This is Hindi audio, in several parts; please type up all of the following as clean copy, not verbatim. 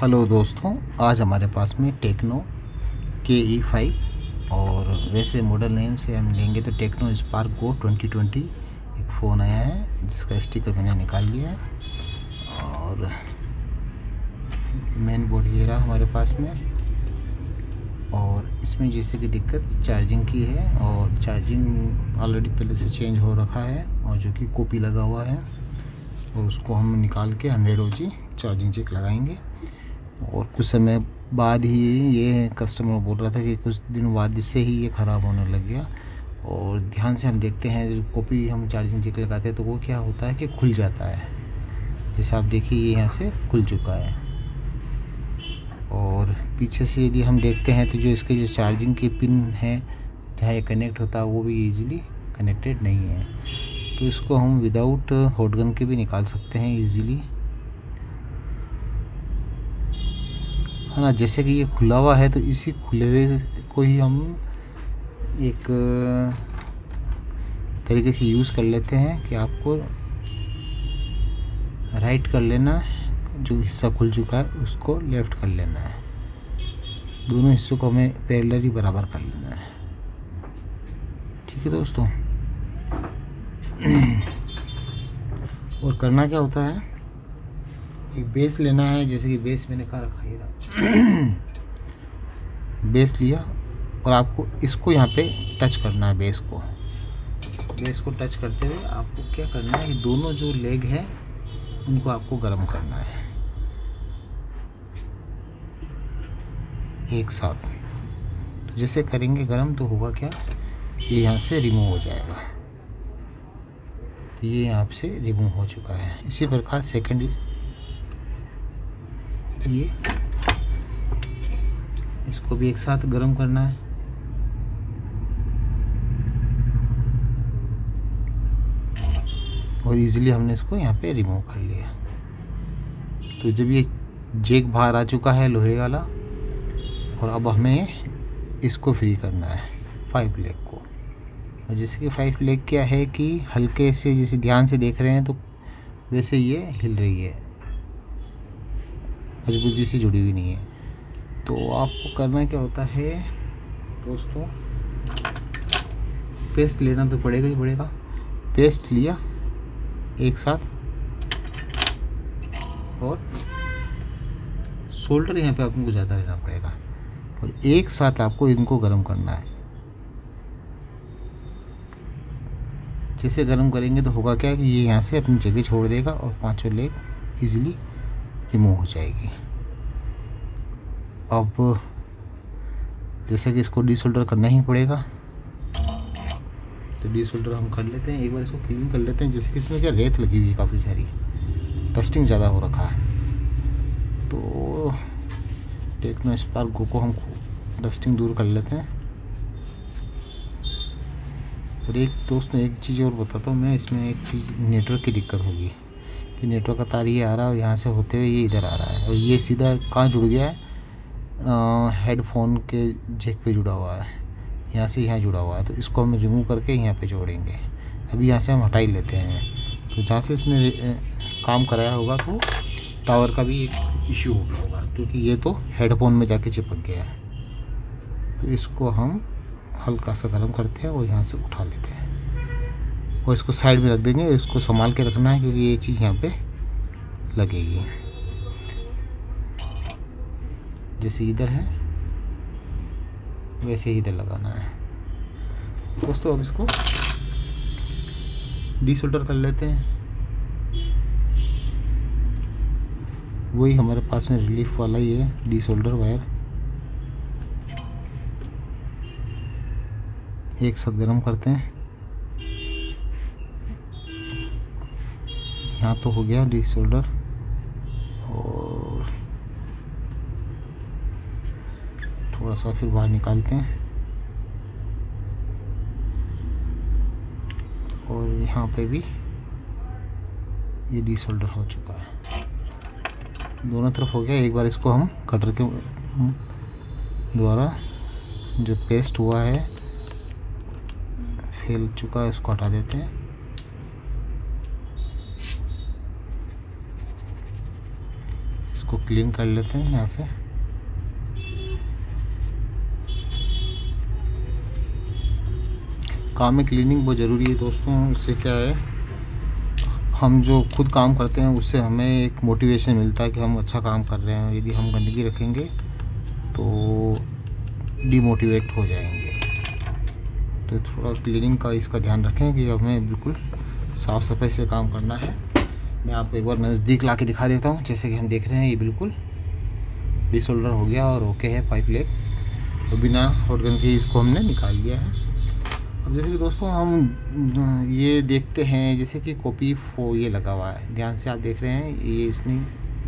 हेलो दोस्तों, आज हमारे पास में टेक्नो KE5 और वैसे मॉडल नेम से हम लेंगे तो टेक्नो स्पार्क गो 2020 एक फ़ोन आया है जिसका स्टिकर मैंने निकाल लिया है। और मेन बोर्ड ये रहा हमारे पास में। और इसमें जैसे कि दिक्कत चार्जिंग की है और चार्जिंग ऑलरेडी पहले से चेंज हो रखा है और जो कि कॉपी लगा हुआ है और उसको हम निकाल के 100 OG चार्जिंग चेक लगाएंगे। और कुछ समय बाद ही ये कस्टमर बोल रहा था कि कुछ दिन बाद इससे ही ये ख़राब होने लग गया। और ध्यान से हम देखते हैं जो कॉपी हम चार्जिंग चेक लगाते हैं तो वो क्या होता है कि खुल जाता है। जैसे आप देखिए ये यहाँ से खुल चुका है। और पीछे से यदि हम देखते हैं तो जो इसके जो चार्जिंग की पिन है जहाँ ये कनेक्ट होता है वो भी ईज़िली कनेक्टेड नहीं है। तो इसको हम विदाउट हॉट गन के भी निकाल सकते हैं ईज़िली, है ना। जैसे कि ये खुला हुआ है तो इसी खुले हुए को ही हम एक तरीके से यूज़ कर लेते हैं कि आपको राइट कर लेना है, जो हिस्सा खुल चुका है उसको लेफ़्ट कर लेना है। दोनों हिस्सों को हमें पैरेलली बराबर कर लेना है। ठीक है दोस्तों। और करना क्या होता है, एक बेस लेना है। जैसे कि बेस मैंने कहा रखा है, बेस लिया और आपको इसको यहाँ पे टच करना है। बेस को टच करते हुए आपको क्या करना है, ये दोनों जो लेग हैं उनको आपको गर्म करना है एक साथ। तो जैसे करेंगे गर्म तो होगा क्या, ये यहाँ से रिमूव हो जाएगा। तो ये यहाँ से रिमूव हो चुका है। इसी प्रकार सेकंड ये इसको भी एक साथ गर्म करना है। और इजीली हमने इसको यहाँ पे रिमूव कर लिया। तो जब ये जैक बाहर आ चुका है लोहे वाला, और अब हमें इसको फ्री करना है 5 लेग को। और जैसे कि 5 लेग क्या है कि हल्के से जैसे ध्यान से देख रहे हैं तो वैसे ये हिल रही है, मजबूती से जुड़ी हुई नहीं है। तो आपको करना क्या होता है दोस्तों, पेस्ट लेना तो पड़ेगा ही पड़ेगा। पेस्ट लिया एक साथ और शोल्डर यहाँ पे आपको ज़्यादा लेना पड़ेगा और एक साथ आपको इनको गर्म करना है। जैसे गर्म करेंगे तो होगा क्या कि ये यहाँ से अपनी जगह छोड़ देगा और पांचों लेग इजीली रिमूव हो जाएगी। अब जैसे कि इसको डीसोल्डर करना ही पड़ेगा, तो डीसोल्डर हम कर लेते हैं। एक बार इसको क्लीन कर लेते हैं। जैसे कि इसमें क्या रेत लगी हुई है, काफ़ी सारी डस्टिंग ज़्यादा हो रखा है। तो टेक्नो स्पार्क गो को हम डस्टिंग दूर कर लेते हैं। और एक दोस्तों एक चीज़ और बताता हूँ मैं, इसमें एक चीज़ नेटवर्क की दिक्कत होगी कि नेटवर्क का तार ये आ रहा है और यहाँ से होते हुए ये इधर आ रहा है और ये सीधा कहाँ जुड़ गया है, हेडफोन के जैक पे जुड़ा हुआ है, यहाँ से यहाँ जुड़ा हुआ है। तो इसको हम रिमूव करके यहाँ पे जोड़ेंगे। अभी यहाँ से हम हटा ही लेते हैं। तो जहाँ से इसने काम कराया होगा तो टावर का भी एक इश्यू होगा क्योंकि ये तो हेडफोन में जाके चिपक गया है। तो इसको हम हल्का सा गर्म करते हैं और यहाँ से उठा लेते हैं और इसको साइड में रख देंगे। इसको संभाल के रखना है क्योंकि ये चीज़ यहाँ पे लगेगी। जैसे इधर है वैसे ही इधर लगाना है दोस्तों। अब इसको डीसोल्डर कर लेते हैं। वही हमारे पास में रिलीफ वाला ही है डीसोल्डर वायर। एक साथ गर्म करते हैं। यहाँ तो हो गया डीसोल्डर और थोड़ा सा फिर बाहर निकालते हैं और यहाँ पे भी ये डीसोल्डर हो चुका है। दोनों तरफ हो गया। एक बार इसको हम कटर के द्वारा जो पेस्ट हुआ है फैल चुका है उसको हटा देते हैं। इसको क्लीन कर लेते हैं यहाँ से। काम में क्लीनिंग बहुत ज़रूरी है दोस्तों। उससे क्या है, हम जो खुद काम करते हैं उससे हमें एक मोटिवेशन मिलता है कि हम अच्छा काम कर रहे हैं। यदि हम गंदगी रखेंगे तो डिमोटिवेट हो जाएंगे। तो थोड़ा क्लीनिंग का इसका ध्यान रखें कि हमें बिल्कुल साफ़ सफाई से काम करना है। मैं आपको एक बार नज़दीक ला के दिखा देता हूँ। जैसे कि हम देख रहे हैं ये बिल्कुल डिसोल्डर हो गया और ओके है पाइप लेग, तो बिना हॉट गन के इसको हमने निकाल लिया है। अब जैसे कि दोस्तों हम ये देखते हैं, जैसे कि कॉपी ये लगा हुआ है, ध्यान से आप देख रहे हैं, ये इसने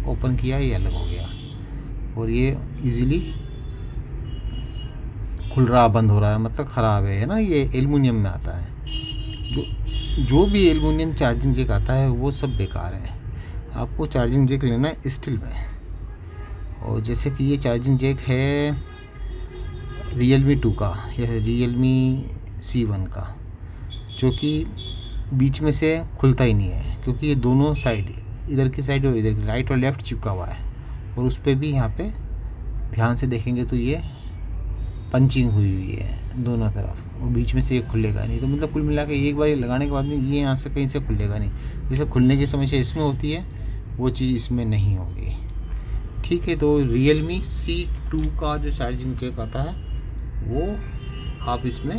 ओपन किया, ये अलग हो गया और ये इजीली खुल रहा बंद हो रहा है, मतलब ख़राब है ना। ये एल्युमिनियम में आता है। जो भी एल्युमिनियम चार्जिंग जैक आता है वो सब बेकार है। आपको चार्जिंग जैक लेना है स्टील में। और जैसे कि ये चार्जिंग जैक है Realme 2 का या Realme C1 का, जो कि बीच में से खुलता ही नहीं है, क्योंकि ये दोनों साइड, इधर की साइड और इधर की, राइट और लेफ़्ट चिपका हुआ है। और उस पर भी यहाँ पे ध्यान से देखेंगे तो ये पंचिंग हुई हुई है दोनों तरफ, और बीच में से ये खुलेगा नहीं। तो मतलब कुल मिला के एक बार ये लगाने के बाद में ये यहाँ से कहीं से खुलेगा नहीं। जैसे खुलने की समस्या इसमें होती है वो चीज़ इसमें नहीं होगी। ठीक है, तो Realme C2 का जो चार्जिंग जैक आता है वो आप इसमें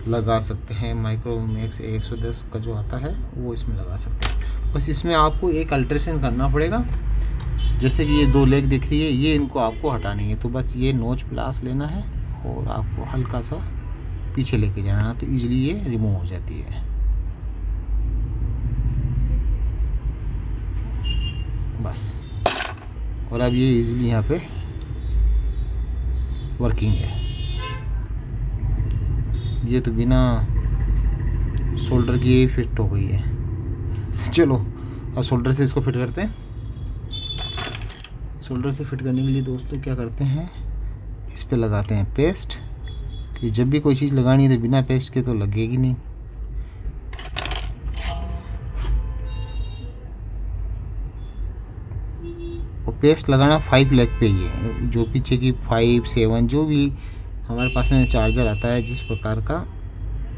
लगा सकते हैं। माइक्रोमैक्स 110 का जो आता है वो इसमें लगा सकते हैं। बस इसमें आपको एक अल्ट्रेशन करना पड़ेगा। जैसे कि ये 2 लेग दिख रही है, ये इनको आपको हटानी है। तो बस ये नोच प्लास लेना है और आपको हल्का सा पीछे लेके जाना है, तो इजीली ये रिमूव हो जाती है। बस, और अब ये इजीली यहाँ पे वर्किंग है। ये तो बिना शोल्डर की फिट हो गई है। चलो अब शोल्डर से इसको फिट करते हैं। शोल्डर से फिट करने के लिए दोस्तों क्या करते हैं, इस पे लगाते हैं पेस्ट, कि जब भी कोई चीज़ लगानी है तो बिना पेस्ट के तो लगेगी नहीं। और पेस्ट लगाना 5 लेग पे ही है, जो पीछे की 5, 7 जो भी हमारे पास में चार्जर आता है जिस प्रकार का,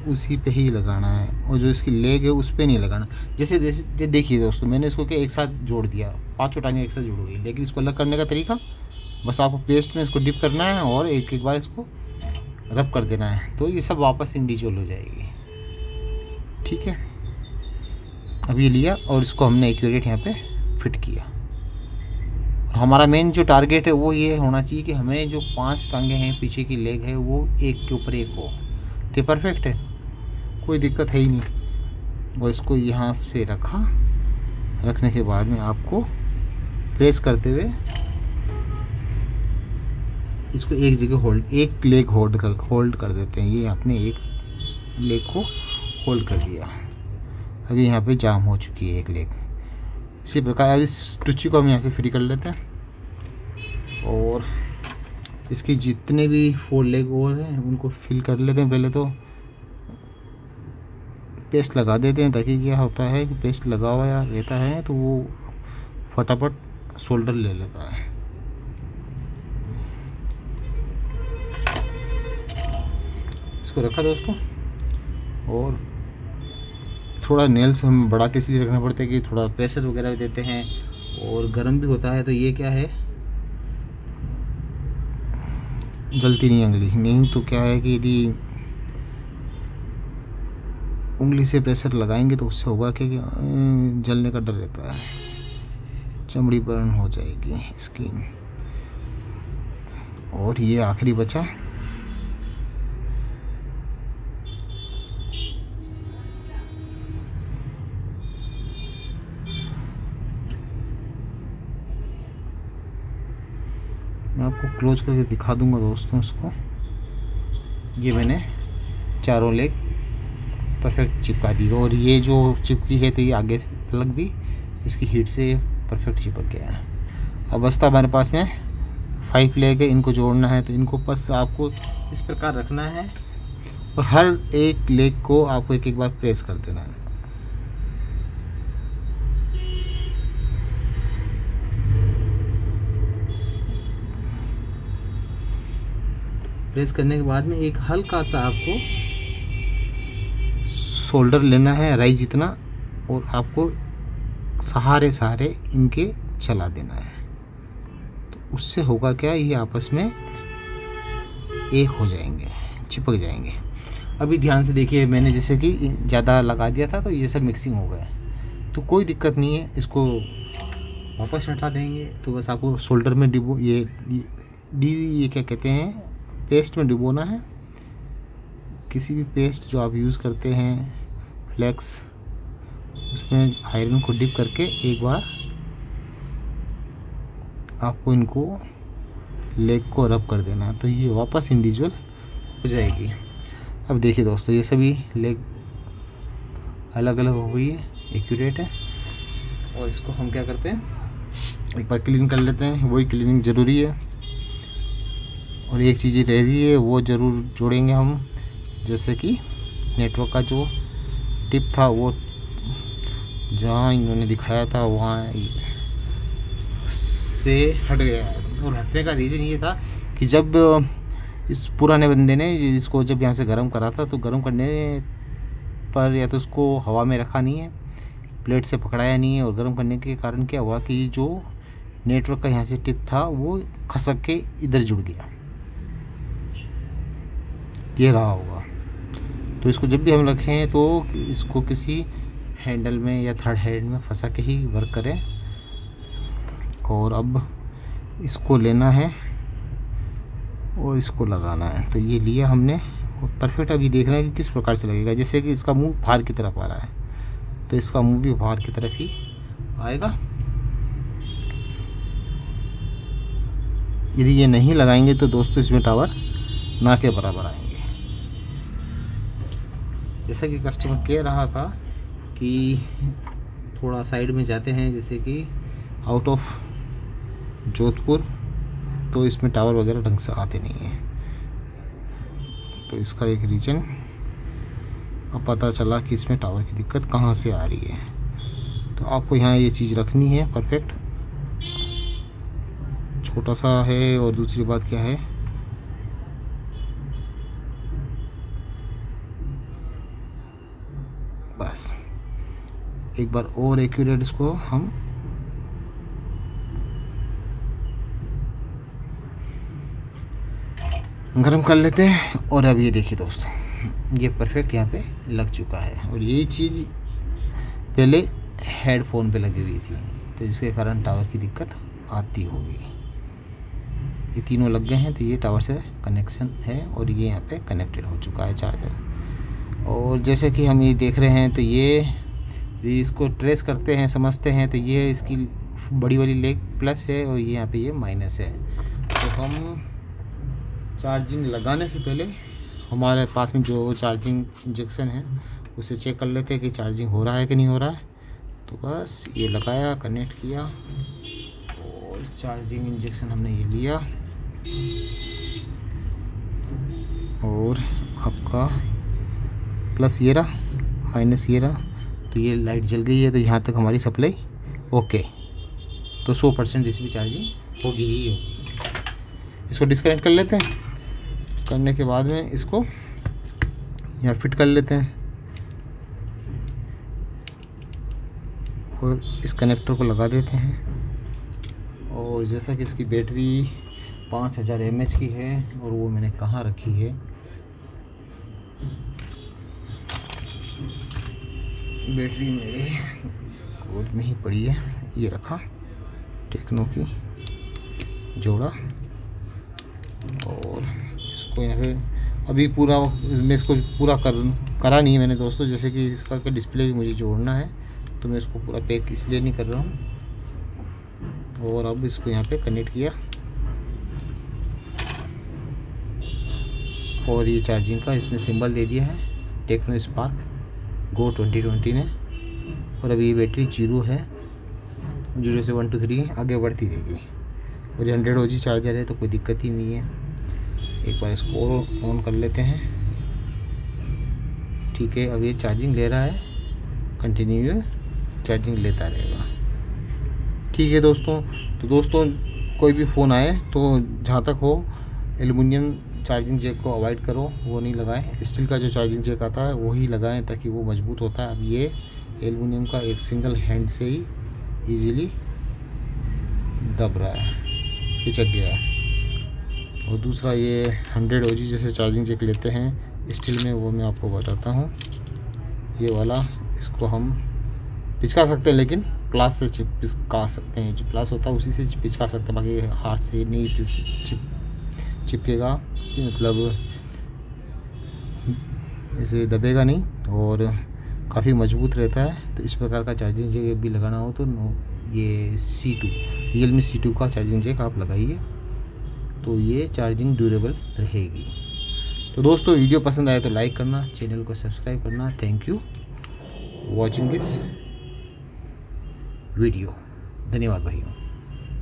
उसी पे ही लगाना है। और जो इसकी लेग है उस पे नहीं लगाना। जैसे देखिए दोस्तों, मैंने इसको क्या एक साथ जोड़ दिया, 5 टांगे एक साथ जुड़ गई। लेकिन इसको अलग करने का तरीका, बस आपको पेस्ट में इसको डिप करना है और एक एक बार इसको रब कर देना है, तो ये सब वापस इंडिविजुअल हो जाएगी। ठीक है, अब ये लिया और इसको हमने एक्यूरेट यहाँ पे फिट किया। और हमारा मेन जो टारगेट है वो ये होना चाहिए कि हमें जो 5 टांगे हैं, पीछे की लेग है, वो एक के ऊपर एक हो। तो परफेक्ट है, कोई दिक्कत है ही नहीं। और इसको यहाँ पे रखने के बाद में आपको प्रेस करते हुए इसको एक जगह एक लेग होल्ड कर देते हैं। ये आपने एक लेग को होल्ड कर दिया। अभी यहाँ पे जाम हो चुकी है एक लेग। इसी प्रकार इस टुच्ची को हम यहाँ से फ्री कर लेते हैं और इसकी जितने भी 4 लेग और हैं उनको फिल कर लेते हैं। पहले तो पेस्ट लगा देते हैं, ताकि क्या होता है कि पेस्ट लगा हुआ या रहता है तो वो फटाफट शोल्डर ले लेता है। इसको रखा दोस्तों, और थोड़ा नेल्स हम बढ़ा के इसलिए रखना पड़ता है कि थोड़ा प्रेशर वगैरह भी देते हैं और गर्म भी होता है। तो ये क्या है, जलती नहीं उंगली। नहीं तो क्या है कि यदि उंगली से प्रेशर लगाएंगे तो उससे होगा कि जलने का डर रहता है, चमड़ी बर्न हो जाएगी स्किन। और ये आखिरी बचा, मैं आपको क्लोज करके दिखा दूंगा दोस्तों इसको। ये मैंने चारों लेग परफेक्ट चिपका दी, और ये जो चिपकी है तो ये आगे तक भी इसकी हीट से परफेक्ट चिपक गया है। अब बस्ता हमारे पास में 5 लेग है, इनको जोड़ना है। तो इनको बस आपको इस प्रकार रखना है और हर एक लेग को आपको एक एक बार प्रेस कर देना है। प्रेस करने के बाद में एक हल्का सा आपको शोल्डर लेना है राई जितना, और आपको सहारे सहारे इनके चला देना है। तो उससे होगा क्या, ये आपस में एक हो जाएंगे, चिपक जाएंगे। अभी ध्यान से देखिए, मैंने जैसे कि ज़्यादा लगा दिया था तो ये सब मिक्सिंग हो गया, तो कोई दिक्कत नहीं है। इसको वापस हटा देंगे। तो बस आपको शोल्डर में ये क्या कहते हैं, पेस्ट में डुबोना है। किसी भी पेस्ट जो आप यूज़ करते हैं, फ्लेक्स, उसमें आयरन को डिप करके एक बार आपको इनको लेग को रब कर देना है, तो ये वापस इंडिविजुअल हो जाएगी। अब देखिए दोस्तों, ये सभी लेग अलग अलग हो गई है, एक्यूरेट है। और इसको हम क्या करते हैं, एक बार क्लीन कर लेते हैं। वही क्लीनिंग ज़रूरी है। और एक चीज़ रह रही है, वो ज़रूर जोड़ेंगे हम, जैसे कि नेटवर्क का जो टिप था, वो जहाँ इन्होंने दिखाया था वहाँ से हट गया है। और हटने का रीज़न ये था कि जब इस पुराने बंदे ने इसको जब यहाँ से गर्म करा था, तो गर्म करने पर या तो उसको हवा में रखा नहीं है, प्लेट से पकड़ाया नहीं है, और गर्म करने के कारण क्या हुआ कि जो नेटवर्क का यहाँ से टिप था वो खसक के इधर जुड़ गया, ये रहा होगा। तो इसको जब भी हम रखें तो इसको किसी हैंडल में या थर्ड हैंड में फंसा के ही वर्क करें। और अब इसको लेना है और इसको लगाना है। तो ये लिया हमने, और परफेक्ट अभी देखना है कि किस प्रकार से लगेगा। जैसे कि इसका मुंह बाहर की तरफ आ रहा है, तो इसका मुंह भी बाहर की तरफ ही आएगा। यदि ये नहीं लगाएंगे तो दोस्तों इसमें टावर ना के बराबर आएंगे। जैसा कि कस्टमर कह रहा था कि थोड़ा साइड में जाते हैं, जैसे कि आउट ऑफ जोधपुर, तो इसमें टावर वगैरह ढंग से आते नहीं हैं। तो इसका एक रीज़न अब पता चला कि इसमें टावर की दिक्कत कहाँ से आ रही है। तो आपको यहाँ ये चीज़ रखनी है परफेक्ट। छोटा सा है, और दूसरी बात क्या है, बस एक बार और एक्यूरेट इसको हम गरम कर लेते हैं। और अब ये देखिए दोस्तों, ये परफेक्ट यहाँ पे लग चुका है। और ये चीज़ पहले हेडफोन पे लगी हुई थी, तो जिसके कारण टावर की दिक्कत आती होगी। ये तीनों लग गए हैं, तो ये टावर से कनेक्शन है, और ये यहाँ पे कनेक्टेड हो चुका है चार्जर। और जैसे कि हम ये देख रहे हैं, तो ये इसको ट्रेस करते हैं, समझते हैं, तो ये इसकी बड़ी वाली लेग प्लस है, और ये यहाँ पे ये माइनस है। तो हम चार्जिंग लगाने से पहले हमारे पास में जो चार्जिंग इंजेक्शन है उसे चेक कर लेते हैं कि चार्जिंग हो रहा है कि नहीं हो रहा है। तो बस ये लगाया, कनेक्ट किया, और चार्जिंग इंजेक्शन हमने ये लिया, और आपका प्लस ये रहा, माइनस ये रहा। तो ये लाइट जल गई है, तो यहाँ तक हमारी सप्लाई ओके। तो 100% इसकी चार्जिंग होगी ही होगी। इसको डिस्कनेक्ट कर लेते हैं। करने के बाद में इसको यहाँ फिट कर लेते हैं, और इस कनेक्टर को लगा देते हैं। और जैसा कि इसकी बैटरी 5000 mAh की है, और वो मैंने कहाँ रखी है, बैटरी मेरे गोद में ही पड़ी है। ये रखा, टेक्नो की जोड़ा, और इसको यहाँ पे अभी पूरा मैं इसको पूरा करा नहीं है मैंने दोस्तों। जैसे कि इसका डिस्प्ले भी मुझे जोड़ना है, तो मैं इसको पूरा पैक इसलिए नहीं कर रहा हूँ। और अब इसको यहाँ पे कनेक्ट किया, और ये चार्जिंग का इसमें सिंबल दे दिया है, टेक्नो स्पार्क गो 2020 ने। और अभी ये बैटरी 0 है, 0 से 1 to 3 आगे बढ़ती रहेगी। और ये 100 OG चार्जर है, तो कोई दिक्कत ही नहीं है। एक बार इसको और ऑन कर लेते हैं। ठीक है, अब ये चार्जिंग ले रहा है, कंटिन्यू चार्जिंग लेता रहेगा। ठीक है दोस्तों, तो दोस्तों कोई भी फ़ोन आए तो जहाँ तक हो एल्युमिनियम चार्जिंग जैक को अवॉइड करो, वो नहीं लगाएं। स्टील का जो चार्जिंग जैक आता है वही लगाएं ताकि वो मजबूत होता है। अब ये एल्युमिनियम का एक सिंगल हैंड से ही इजीली दब रहा है, पिचक गया है। और दूसरा ये 100 OG जैसे चार्जिंग जैक लेते हैं स्टील में, वो मैं आपको बताता हूँ। ये वाला, इसको हम पिचका सकते हैं, लेकिन प्लास से चिपका सकते हैं। जो प्लास होता है उसी से पिचका सकते हैं, बाकी हाथ से नहीं चिपकेगा, मतलब ऐसे दबेगा नहीं और काफ़ी मजबूत रहता है। तो इस प्रकार का चार्जिंग जैक भी लगाना हो तो ये C2 Realme C2 का चार्जिंग जैक आप लगाइए, तो ये चार्जिंग ड्यूरेबल रहेगी। तो दोस्तों वीडियो पसंद आए तो लाइक करना, चैनल को सब्सक्राइब करना। Thank you watching this video. धन्यवाद भाइयों।